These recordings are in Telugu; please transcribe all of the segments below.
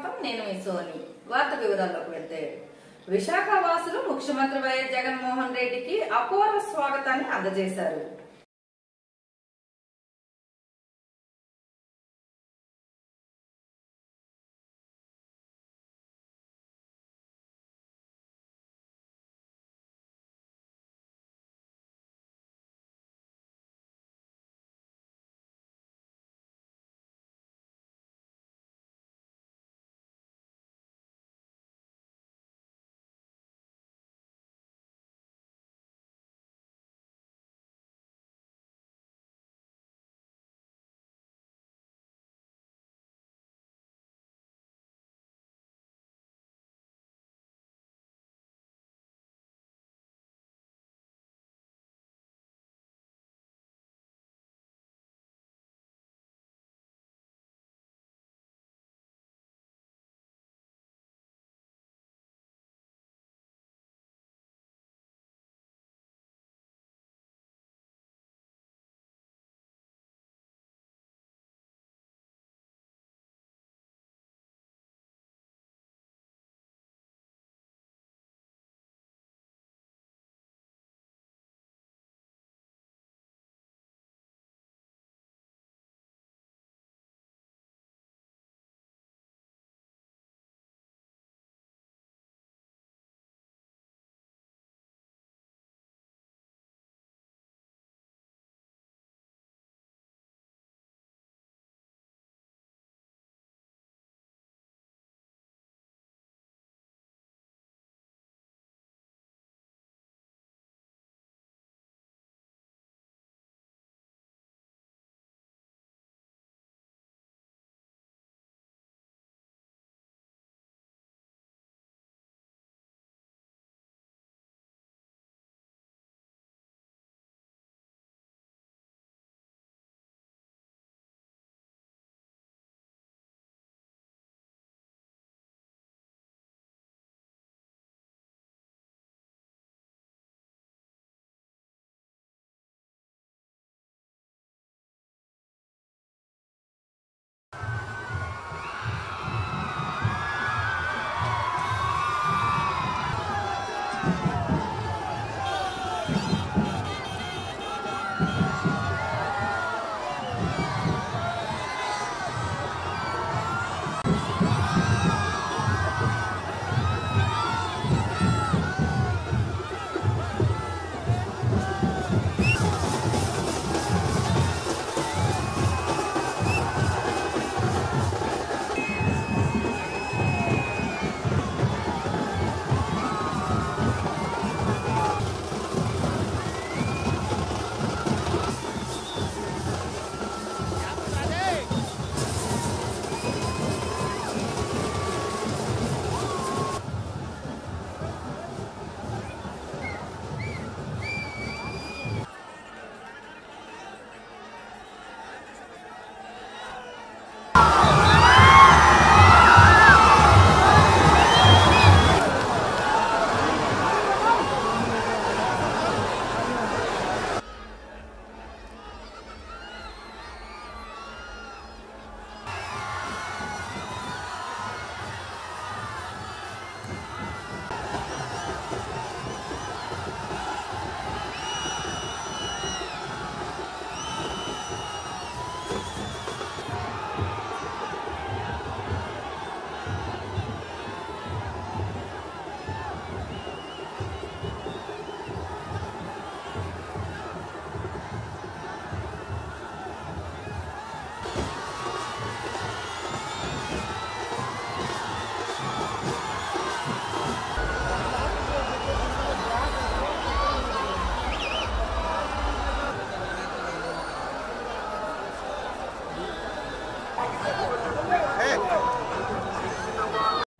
స్వాగతం. నేను మీ సోని. వార్త వివరాల్లోకి వెళ్తే విశాఖ వాసులు ముఖ్యమంత్రి వైఎస్ జగన్మోహన్ రెడ్డికి అపూర్వ స్వాగతాన్ని అందజేశారు.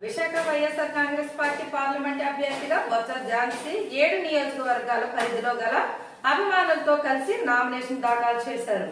విశాఖ వైఎస్ఆర్ కాంగ్రెస్ పార్టీ పార్లమెంట్ అభ్యర్థిగా బొత్స ఝాన్సీ 7 నియోజకవర్గాల పరిధిలో గల అభిమానులతో కలిసి నామినేషన్ దాఖలు చేశారు.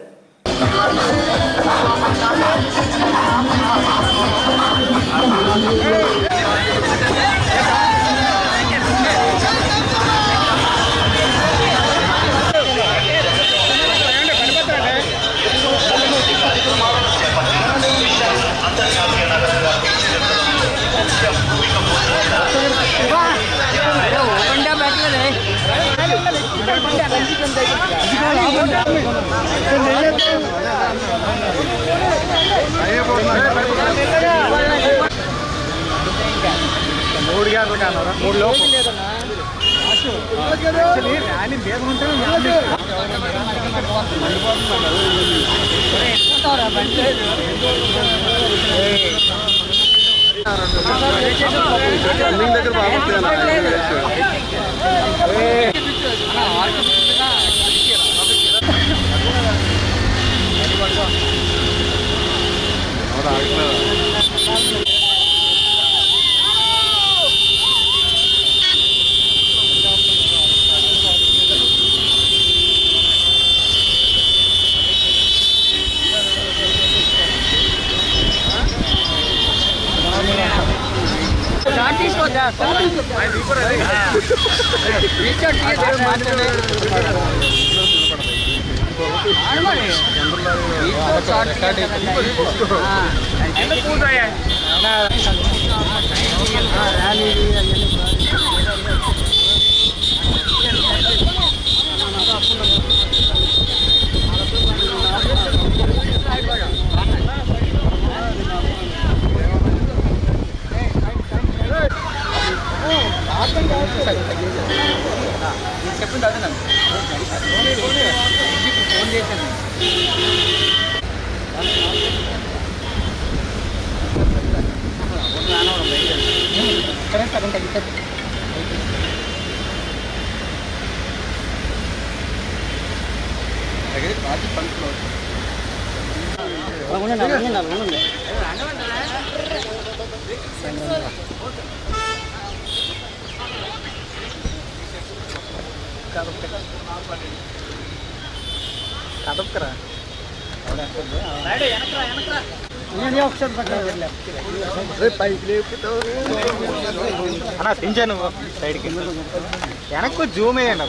వెనక్కు జూమ్ అయ్యండి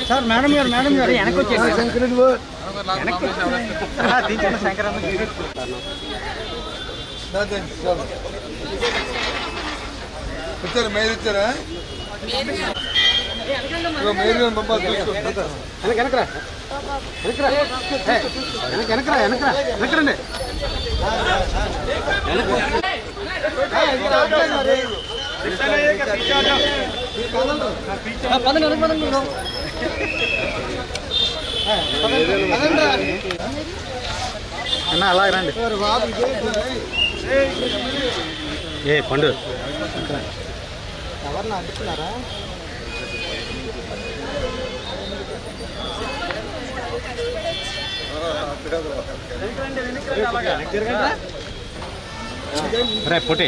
సార్. మేడం గారు వెనక్కి వచ్చేసి శంకరమ్మ వచ్చారు మీరు ఇచ్చారా వెనకరండి. అన్న అలాగే రండి. ఏ పండు ఎవరిని అడ్డుకున్నారా? రే పుట్టి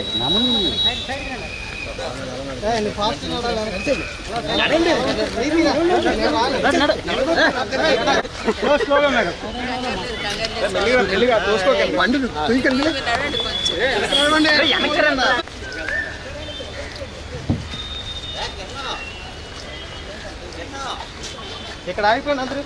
ఇక్కడ ఆగిపోయింది అందరూ.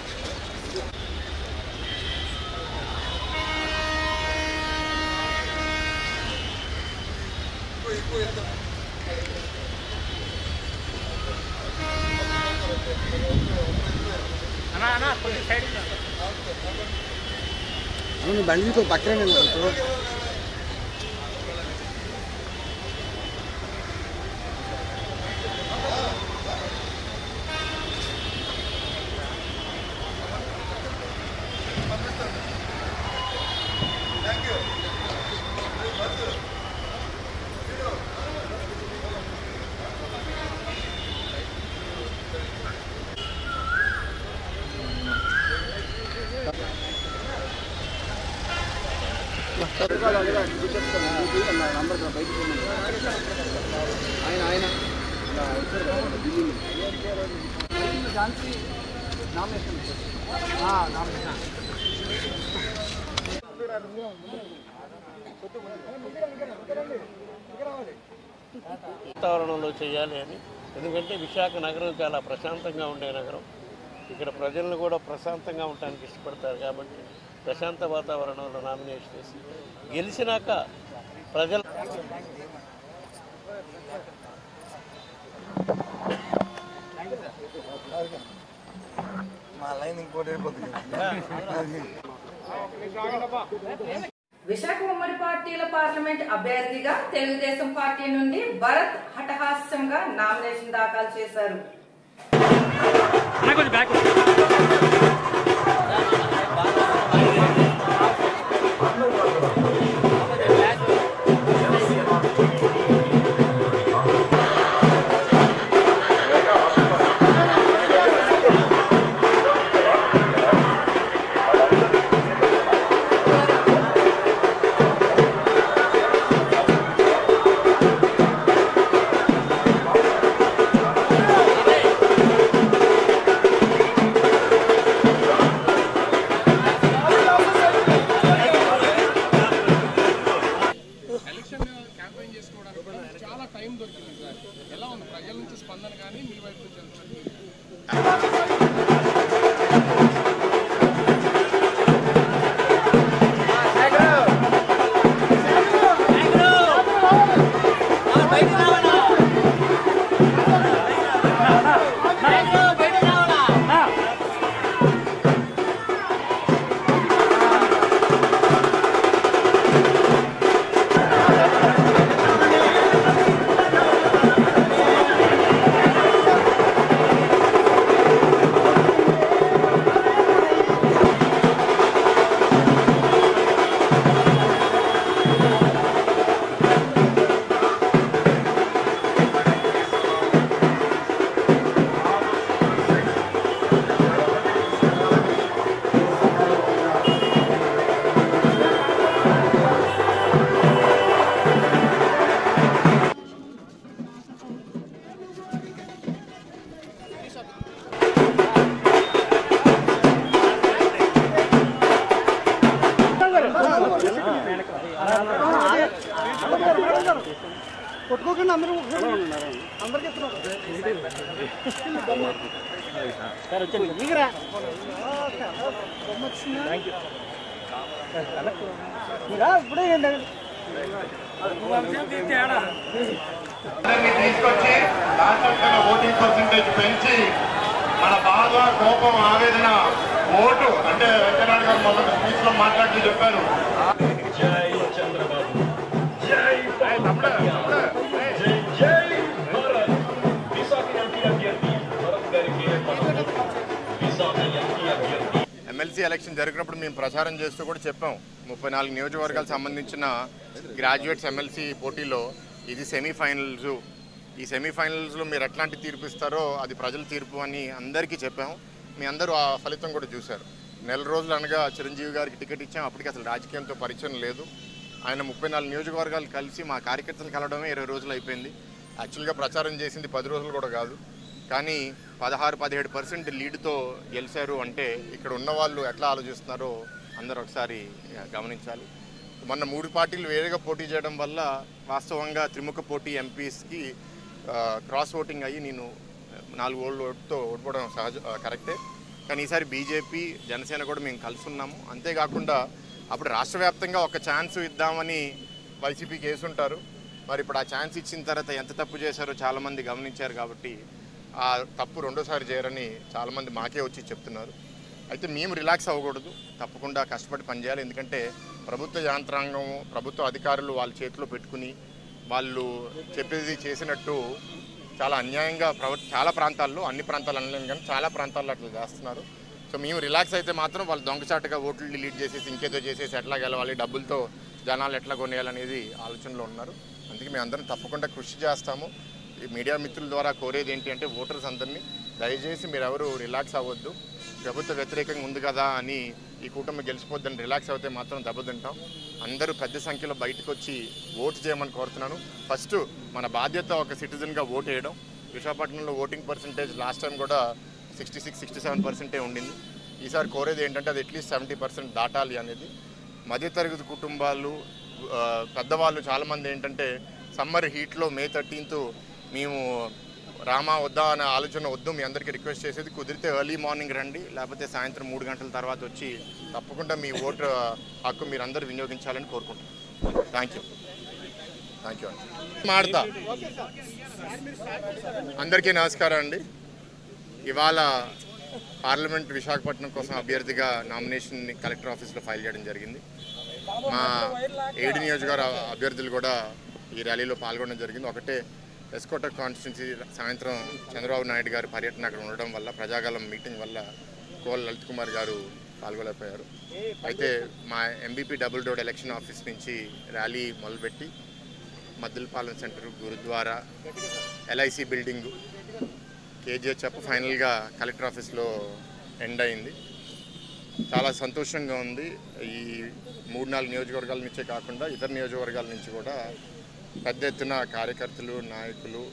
బండి పక్కనే వాతావరణంలో చేయాలి అని. ఎందుకంటే విశాఖ నగరం చాలా ప్రశాంతంగా ఉండే నగరం. ఇక్కడ ప్రజలను కూడా ప్రశాంతంగా ఉండడానికి ఇష్టపడతారు కాబట్టి ప్రశాంత వాతావరణంలో నామినేషన్ చేసి గెలిచినాక ప్రజలు ఆయన ఇంకోటి విశాఖ ఉమ్మడి పార్టీల పార్లమెంట్ అభ్యర్థిగా తెలుగుదేశం పార్టీ నుండి భరత్ హఠహాస్యంగా నామినేషన్ దాఖలు చేశారు. చాలా టైం దొరికింది సార్. ఎలా ఉంది ప్రజల నుంచి స్పందన కానీ మీ వైపు నుంచి కొట్టుకోకుండా అందరూ అందరికీ తీసుకొచ్చి ఓటింగ్ పర్సెంటేజ్ పెంచి మన బాధ కోపం ఆవేదన ఓటు అంటే వెంకయ్యనాయుడు గారు మొదటి స్పీచ్ లో మాట్లాడుతూ చెప్పారు. జై చంద్రబాబు, జై ఎమ్మెల్సీ ఎలక్షన్ జరిగినప్పుడు మేము ప్రచారం చేస్తూ కూడా చెప్పాం. 34 నియోజకవర్గాలకు సంబంధించిన గ్రాడ్యుయేట్స్ ఎమ్మెల్సీ పోటీలో ఇది సెమీఫైనల్స్. ఈ సెమీఫైనల్స్లో మీరు ఎట్లాంటి తీర్పు ఇస్తారో అది ప్రజల తీర్పు అని అందరికీ చెప్పాము. మీ అందరూ ఆ ఫలితం కూడా చూశారు. నెల రోజులు అనగా చిరంజీవి గారికి టికెట్ ఇచ్చాం. అప్పటికి అసలు రాజకీయంతో పరిచయం లేదు. ఆయన 34 నియోజకవర్గాలు కలిసి మా కార్యకర్తలు కలవడమే 20 రోజులు అయిపోయింది. యాక్చువల్గా ప్రచారం చేసింది 10 రోజులు కూడా కాదు. కానీ 16-17% లీడ్తో గెలిచారు అంటే ఇక్కడ ఉన్న వాళ్ళు ఎట్లా ఆలోచిస్తున్నారో అందరూ ఒకసారి గమనించాలి. మొన్న 3 పార్టీలు వేరేగా పోటీ చేయడం వల్ల వాస్తవంగా త్రిముఖ పోటీ ఎంపీస్కి క్రాస్ ఓటింగ్ అయ్యి నేను 4 ఓటుతో ఓడిపోవడం కరెక్టే. కానీ ఈసారి బీజేపీ జనసేన కూడా మేము కలిసి ఉన్నాము. అంతేకాకుండా అప్పుడు రాష్ట్ర వ్యాప్తంగా ఒక ఛాన్స్ ఇద్దామని వైసీపీకి వేసుంటారు. మరి ఇప్పుడు ఆ ఛాన్స్ ఇచ్చిన తర్వాత ఎంత తప్పు చేశారో చాలామంది గమనించారు. కాబట్టి ఆ తప్పు రెండోసారి చేయరని చాలామంది మాకే వచ్చి చెప్తున్నారు. అయితే మేము రిలాక్స్ అవ్వకూడదు, తప్పకుండా కష్టపడి పనిచేయాలి. ఎందుకంటే ప్రభుత్వ యంత్రాంగం, ప్రభుత్వ అధికారులు వాళ్ళ చేతిలో పెట్టుకుని వాళ్ళు చెప్పేది చేసినట్టు చాలా అన్యాయంగా చాలా ప్రాంతాల్లో, అన్ని ప్రాంతాలు అనలేము కానీ చాలా ప్రాంతాల్లో అట్లా చేస్తున్నారు. సో మేము రిలాక్స్ అయితే మాత్రం వాళ్ళు దొంగచాటుగా ఓట్లు డిలీట్ చేసేసి ఇంకేదో చేసేసి ఎట్లా గెలవాలి, డబ్బులతో జనాలు ఎట్లా కొనేయాలనేది ఆలోచనలో ఉన్నారు. అందుకే మేము అందరం తప్పకుండా కృషి చేస్తాము. ఈ మీడియా మిత్రుల ద్వారా కోరేది ఏంటి అంటే ఓటర్స్ అందరినీ దయచేసి మీరు ఎవరు రిలాక్స్ అవ్వద్దు. ప్రభుత్వ వ్యతిరేకంగా ఉంది కదా అని ఈ కూటమి గెలిచిపోద్దని రిలాక్స్ అవుతే మాత్రం దెబ్బతింటాం. అందరూ పెద్ద సంఖ్యలో బయటకు వచ్చి ఓటు చేయమని కోరుతున్నాను. ఫస్ట్ మన బాధ్యత ఒక సిటిజన్గా ఓటు వేయడం. విశాఖపట్నంలో ఓటింగ్ పర్సంటేజ్ లాస్ట్ టైం కూడా 66-67% ఉండింది. ఈసారి కోరేది ఏంటంటే అది అట్లీస్ట్ 70% దాటాలి అనేది. మధ్యతరగతి కుటుంబాలు, పెద్దవాళ్ళు చాలామంది ఏంటంటే సమ్మర్ హీట్లో May 13th మేము రామా వద్దా అనే ఆలోచన వద్దు. మీ అందరికీ రిక్వెస్ట్ చేసేది కుదిరితే ఎర్లీ మార్నింగ్ రండి, లేకపోతే సాయంత్రం 3 గంటల తర్వాత వచ్చి తప్పకుండా మీ ఓటు హక్కు మీరు అందరూ వినియోగించాలని కోరుకుంటున్నాను. థ్యాంక్ యూ అండి. మాడతా అందరికీ నమస్కారం అండి. ఇవాళ పార్లమెంట్ విశాఖపట్నం కోసం అభ్యర్థిగా నామినేషన్ని కలెక్టర్ ఆఫీస్లో ఫైల్ చేయడం జరిగింది. మా 7 నియోజకవర్గ అభ్యర్థులు కూడా ఈ ర్యాలీలో పాల్గొనడం జరిగింది. ఒకటే ఎస్కోట కాన్స్టిట్యున్సీ సాయంత్రం చంద్రబాబు నాయుడు గారి పర్యటన అక్కడ ఉండడం వల్ల ప్రజాగలం మీటింగ్ వల్ల కోల్ లలిత్ కుమార్ గారు పాల్గొలేకపోయారు. అయితే మా MVP double road election office నుంచి ర్యాలీ మొదలుపెట్టి Maddilapalem centre, Gurudwara, LIC building, KGH up ఫైనల్గా కలెక్టర్ ఆఫీస్లో ఎండ్ అయింది. చాలా సంతోషంగా ఉంది. ఈ 3-4 నియోజకవర్గాల నుంచే కాకుండా ఇతర నియోజకవర్గాల నుంచి కూడా పెద్ద ఎత్తున కార్యకర్తలు, నాయకులు,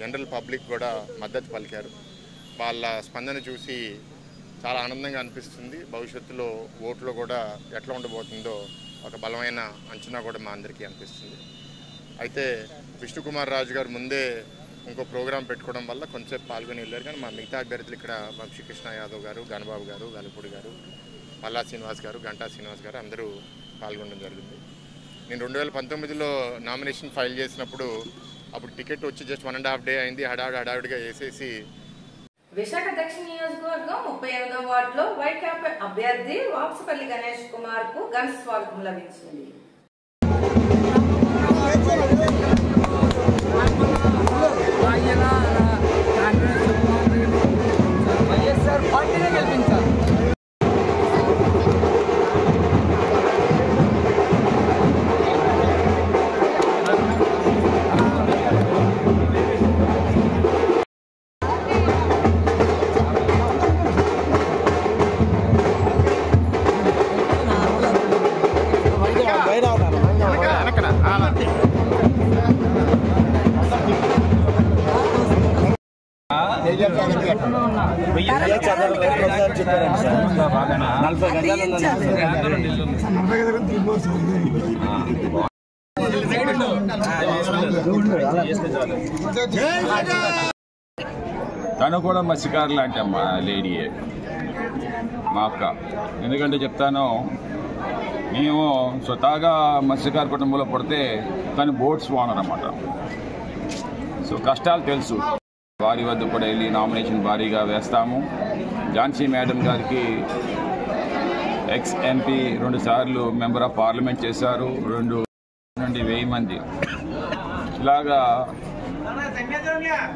జనరల్ పబ్లిక్ కూడా మద్దతు పలికారు. వాళ్ళ స్పందన చూసి చాలా ఆనందంగా అనిపిస్తుంది. భవిష్యత్తులో ఓట్లో కూడా ఎట్లా ఉండబోతుందో ఒక బలమైన అంచనా కూడా మా అందరికీ అనిపిస్తుంది. అయితే విష్ణుకుమార్ రాజు గారు ముందే ఇంకో ప్రోగ్రాం పెట్టుకోవడం వల్ల కొంచెం పాల్గొని వెళ్ళారు. కానీ మా మిగతా అభ్యర్థులు ఇక్కడ వంశీకృష్ణ యాదవ్ గారు, గణబాబు గారు, వెలపూడి గారు, మల్లా శ్రీనివాస్ గారు, గంటా శ్రీనివాస్ గారు అందరూ పాల్గొనడం జరిగింది. నేను 2019లో నామినేషన్ ఫైల్ చేసినప్పుడు అప్పుడు టికెట్ వచ్చి జస్ట్ 1.5 డే అయింది. హడావిడిగా వేసేసి విశాఖ దక్షిణ నియోజకవర్గం 38వ వార్డులో వైకాపా అభ్యర్థి వాప్సపల్లి గణేష్ కుమార్ కు ఘన స్వాగతం లభించింది. వైఎస్ఆర్ పార్టీనే గెలిపించారు. తను కూడా మత్స్యకారు లాంటి అమ్మ లేడీయే మా అక్క. ఎందుకంటే చెప్తాను, మేము స్వతహాగా మత్స్యకార కుటుంబంలో పడితే తను బోట్స్ ఓనర్ అన్నమాట. సో కష్టాలు తెలుసు. వారి వద్ద కూడా వెళ్ళి నామినేషన్ భారీగా వేస్తాము. ఝాన్సీ మేడం గారికి ఎక్స్ ఎంపీ 2 సార్లు మెంబర్ ఆఫ్ పార్లమెంట్ చేశారు. 2 నుండి 1000 మంది. ఇలాగా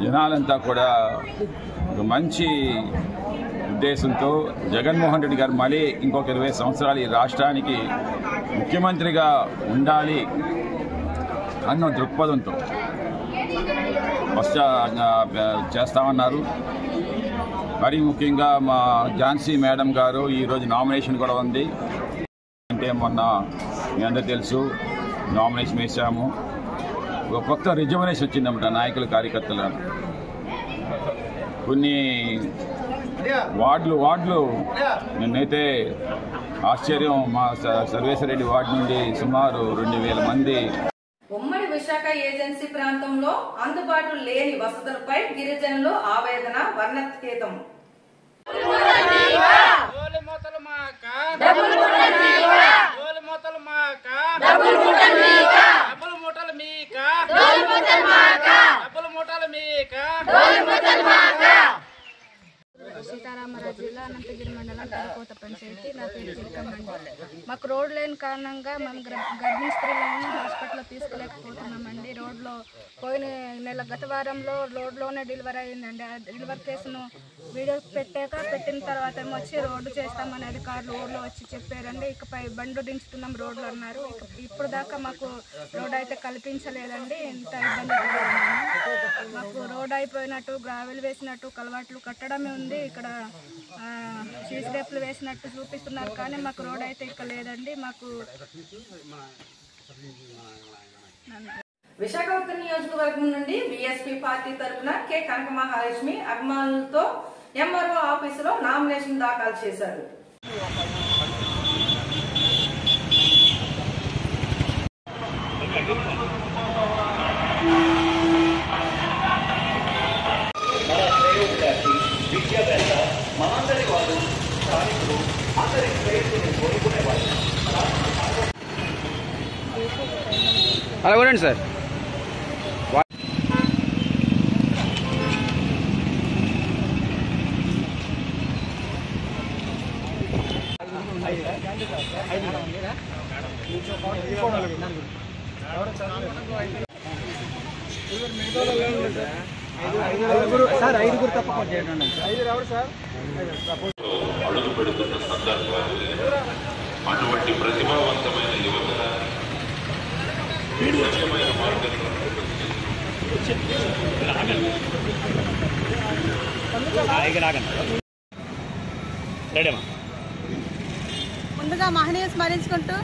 జనాలంతా కూడా ఒక మంచి ఉద్దేశంతో జగన్మోహన్ రెడ్డి గారు మళ్ళీ ఇంకొక 20 సంవత్సరాలు ఈ రాష్ట్రానికి ముఖ్యమంత్రిగా ఉండాలి అన్న దృక్పథంతో చేస్తామన్నారు. మరీ ముఖ్యంగా మా ఝాన్సీ మేడం గారు ఈరోజు నామినేషన్ కూడా ఉంది. అంటే మొన్న మీ అందరూ తెలుసు నామినేషన్ వేసాము. ఒక కొత్త రిజర్వేషన్ వచ్చిందన్నమాట నాయకులు, కార్యకర్తలు. కొన్ని వార్డులు నిన్నైతే ఆశ్చర్యం, మా సర్వేశ్వరరెడ్డి వార్డు నుండి సుమారు 2000 మంది. ఉమ్మడి విశాఖ ఏజెన్సీ ప్రాంతంలో అందుబాటులో లేని వసతులపై గిరిజనులు ఆవేదన వర్ణాతీతం. సీతారామరాజు జిల్లా అనంతగిరి మండలం తలకోత పంచాయతీ. నా పేరు చిలకమ్మండి. మాకు రోడ్ లేని కారణంగా మేము గర్భిణీ స్త్రీలను హాస్పిటల్లో తీసుకోలేకపోతున్నామండి. రోడ్లో పోయిన గత వారంలో రోడ్లోనే డెలివరీ అయిందండి. ఆ డెలివరీ కేసును వీడియో పెట్టిన తర్వాత వచ్చి రోడ్డు చేస్తామని అధికారులు ఊళ్ళో వచ్చి చెప్పారండి. ఇకపై బండ్లు దించుతున్నాం రోడ్లు అన్నారు. ఇప్పుడు దాకా మాకు రోడ్ అయితే కల్పించలేదండి. ఇంత ఇబ్బంది పడుతున్నాము. మాకు రోడ్ అయిపోయినట్టు, గ్రావెల్ వేసినట్టు, కలవాట్లు కట్టడమే ఉంది. ఇక్కడ చీజ్ రేపులు వేసినట్టు చూపిస్తున్నారు, కానీ మాకు రోడ్ అయితే ఇక్కడ లేదండి. మాకు విశాఖ ఉత్తర నియోజకవర్గం నుండి బీఎస్పీ పార్టీ తరఫున కె కనక మహాలక్ష్మి అభిమానులతో ఎంఆర్ఓ ఆఫీసులో నామినేషన్ దాఖలు చేశారు. అలా కూడా సార్. సార్ 5 తప్పకుండా చేయండి. 5 ఎవరు సార్? అడుగు పెడుతున్న సందర్భాలు అటువంటి ప్రతిభావంతమైన యువత స్వచ్ఛమైన మార్గంలో ముందుగా మహనీయ స్మరించుకుంటూ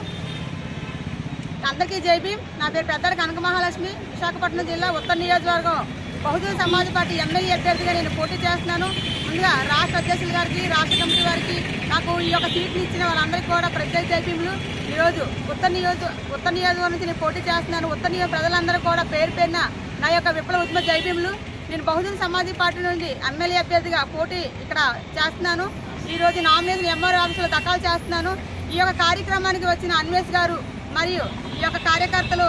అందరికీ జై భీమ్. నా పేరు పెద్దడి కనక మహాలక్ష్మి, విశాఖపట్నం జిల్లా ఉత్తర నియోజకవర్గం బహుజన సమాజ్ పార్టీ ఎమ్మెల్యే అభ్యర్థిగా నేను పోటీ చేస్తున్నాను. ముందుగా రాష్ట్ర అధ్యక్షుల గారికి, రాష్ట్ర కమిటీ వారికి, నాకు ఈ యొక్క సీట్ని ఇచ్చిన వాళ్ళందరికీ కూడా ప్రత్యేక జై భీములు. ఈరోజు ఉత్తర నియోజకవర్గం నుంచి నేను పోటీ చేస్తున్నాను. ఉత్తర నియోజక ప్రజలందరూ కూడా పేరు పేరున నా యొక్క విప్లవ ఉద్యమ జై భీములు. నేను బహుజన సమాజ్ పార్టీ నుండి ఎమ్మెల్యే అభ్యర్థిగా పోటీ ఇక్కడ చేస్తున్నాను. ఈరోజు నామినేషన్ ఎంఆర్ ఆఫీసులో దాఖలు చేస్తున్నాను. ఈ యొక్క కార్యక్రమానికి వచ్చిన అన్వేష్ గారు మరియు ఈ యొక్క కార్యకర్తలు,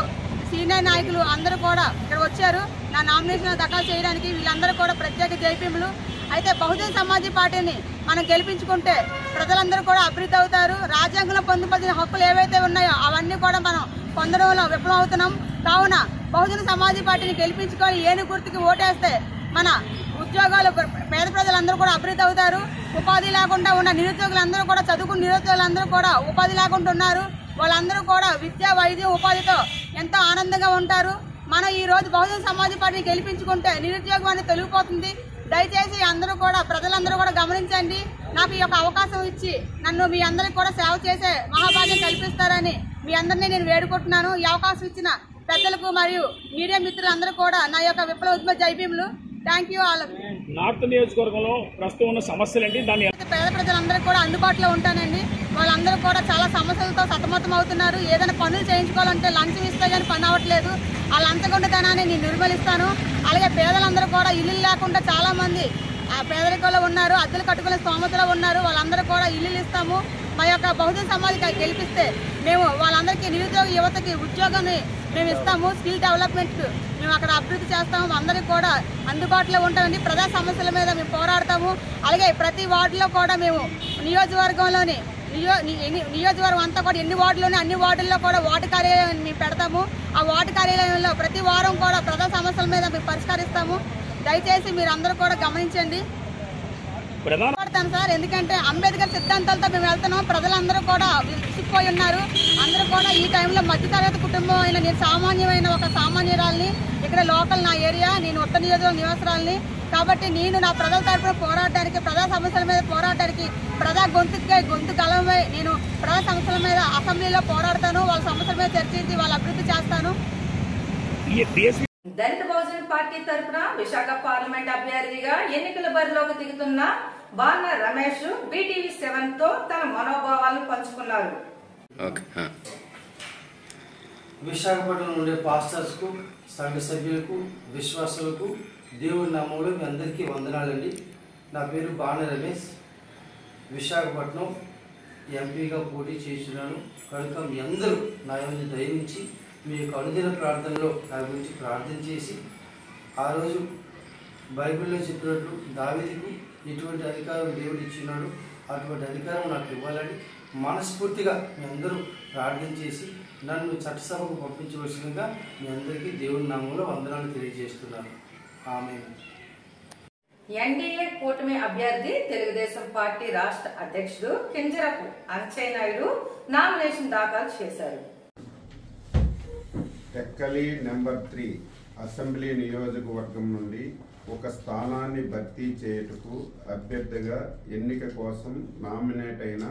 సీనియర్ నాయకులు అందరూ కూడా ఇక్కడ వచ్చారు నా నామినేషన్ దాఖలు చేయడానికి. వీళ్ళందరూ కూడా ప్రత్యేక జై భీములు. అయితే బహుజన సమాజ్ పార్టీని మనం గెలిపించుకుంటే ప్రజలందరూ కూడా అభివృద్ధి అవుతారు. రాజ్యాంగంలో పొందుపరిచిన హక్కులు ఏవైతే ఉన్నాయో అవన్నీ కూడా మనం పొందడంలో విఫలం అవుతున్నాం. కావున బహుజన సమాజ్ పార్టీని గెలిపించుకొని ఏను గుర్తుకి ఓటేస్తే మన ఉద్యోగాలు, పేద ప్రజలందరూ కూడా అభివృద్ధి అవుతారు. ఉపాధి లేకుండా ఉన్న నిరుద్యోగులందరూ కూడా, చదువుకున్న నిరుద్యోగులందరూ కూడా ఉపాధి లేకుండా ఉన్నారు. వాళ్ళందరూ కూడా విద్య, వైద్యం, ఉపాధితో ఎంతో ఆనందంగా ఉంటారు. మనం ఈ రోజు బహుజన సమాజ్ పార్టీని గెలిపించుకుంటే నిరుద్యోగం అనేది తొలగిపోతుంది. దయచేసి అందరూ కూడా, ప్రజలందరూ కూడా గమనించండి. నాకు ఈ యొక్క అవకాశం ఇచ్చి నన్ను మీ అందరికీ కూడా సేవ చేసే మహాభాగ్యం కల్పిస్తారని మీ అందరినీ నేను వేడుకుంటున్నాను. ఈ అవకాశం ఇచ్చిన పెద్దలకు మరియు మీడియా మిత్రులందరూ కూడా నా యొక్క విప్లవ ఉద్యమ జై భీములు. Thank you all. నార్త్ నియోజకవర్గంలో ప్రస్తుతం ఉన్న సమస్యలు ఏంటి? దాన్ని పేద ప్రజలందరూ కూడా అందుబాటులో ఉంటానండి. వాళ్ళందరూ కూడా చాలా సమస్యలతో సతమతం అవుతున్నారు. ఏదైనా పనులు చేయించుకోవాలంటే లంచం ఇస్తే కానీ పని అవ్వట్లేదు. ఆ లంచగొండతనాన్ని నేను నిర్మూలిస్తాను. అలాగే పేదలందరూ కూడా ఇల్లు లేకుండా చాలా మంది ఆ పేదరికంలో ఉన్నారు, అద్దెలు కట్టుకునే స్తోమతలో ఉన్నారు. వాళ్ళందరూ కూడా ఇల్లు ఇస్తాము. మా యొక్క బహుజన సమాజ్ గెలిపిస్తే మేము వాళ్ళందరికీ, నిరుద్యోగ యువతకి ఉద్యోగాన్ని మేము ఇస్తాము. స్కిల్ డెవలప్మెంట్ మేము అక్కడ అభివృద్ధి చేస్తాము. అందరికీ కూడా అందుబాటులో ఉంటామండి. ప్రజా సమస్యల మీద మేము పోరాడతాము. అలాగే ప్రతి వార్డులో కూడా మేము నియోజకవర్గంలోని నియోజకవర్గం అంతా కూడా ఎన్ని వార్డులోనే అన్ని వార్డుల్లో కూడా వార్డు కార్యాలయం మేము పెడతాము. ఆ వార్డు కార్యాలయంలో ప్రతి వారం కూడా ప్రజా సమస్యల మీద మేము పరిష్కరిస్తాము. దయచేసి మీరు అందరూ కూడా గమనించండి. పడతాను సార్, ఎందుకంటే అంబేద్కర్ సిద్ధాంతాలతో మేము వెళ్తున్నాం. ప్రజలందరూ కూడా విసిగిపోయి ఉన్నారు. అందరూ కూడా ఈ టైంలో మధ్యతరగతి కుటుంబం అయిన నేను సామాన్యమైన ఒక సామాన్యురాల్ని, ఇక్కడ లోకల్ నా ఏరియా, నేను ఉత్తర నియోజకవర్గ నివాసురాల్ని. కాబట్టి నేను నా ప్రజల తరఫున పోరాటానికి, ప్రజా సమస్యల మీద పోరాటానికి, ప్రజా గొంతు గలమై నేను ప్రజా సమస్యల మీద అసెంబ్లీలో పోరాడతాను. వాళ్ళ సమస్యల మీద చర్చించి వాళ్ళ అభివృద్ధి చేస్తాను. దళిత బహుజన పార్టీ తరఫున విశాఖ పార్లమెంట్ అభ్యర్థిగా ఎన్నికల బరిలోకి దిగుతున్న బాన్న రమేష్ BTV 7 తో తన మనోభావాలను పంచుకున్నారు. విశాఖపట్నంలో ఉండే పాస్టర్స్కు, సంఘ సభ్యులకు, విశ్వాసులకు దేవుడి నామంలో మీ అందరికీ వందనాలండి. నా పేరు బాన్న రమేష్. విశాఖపట్నం ఎంపీగా పోటీ చేస్తున్నాను కనుక మీ అందరూ నా మీద దయవించి మీ యొక్క అనుదిన ప్రార్థనలో నా గురించి ప్రార్థన చేసి, ఆ రోజు బైబిల్లో చెప్పినట్లు దావీదుకు ఎటువంటి అధికారం దేవుడు ఇచ్చినాడు అటువంటి అధికారం నాకు ఇవ్వాలని మనస్ఫూర్తిగా మీ అందరూ ప్రార్థన చేసి నన్ను చట్టసభకు పంపించవలసిందిగా మీ అందరికీ దేవుని నామంలో వందనాలు తెలియజేస్తున్నాను. ఆమేన్. ఎన్డీఏ కూటమి అభ్యర్థి తెలుగుదేశం పార్టీ రాష్ట్ర అధ్యక్షుడు కింజరపు అంచయ్య నాయుడు నామినేషన్ దాఖలు చేశారు. టెక్కలి నెంబర్ 3 అసెంబ్లీ నియోజకవర్గం నుండి ఒక స్థానాన్ని భర్తీ చేయుటకు అభ్యర్థిగా ఎన్నిక కోసం నామినేట్ అయిన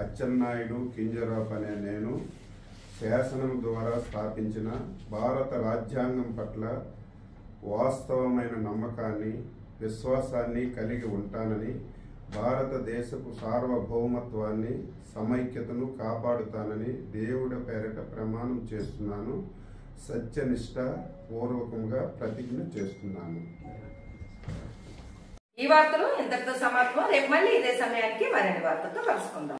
అచ్చెన్నాయుడు కింజరాపు అనే నేను శాసనం ద్వారా స్థాపించిన భారత రాజ్యాంగం పట్ల వాస్తవమైన నమ్మకాన్ని, విశ్వాసాన్ని కలిగి ఉంటానని, భారతదేశపు సార్వభౌమత్వాన్ని, సమైక్యతను కాపాడుతానని దేవుడి పేరిట ప్రమాణం చేస్తున్నాను. సత్యనిష్ట పూర్వకంగా ప్రతిజ్ఞ చేస్తున్నాను. ఈ వార్తలు ఇంతటితో సమాప్తం. రేపు మళ్ళీ ఇదే సమయానికి మరిన్ని వార్తలతో కలుసుకుందాం.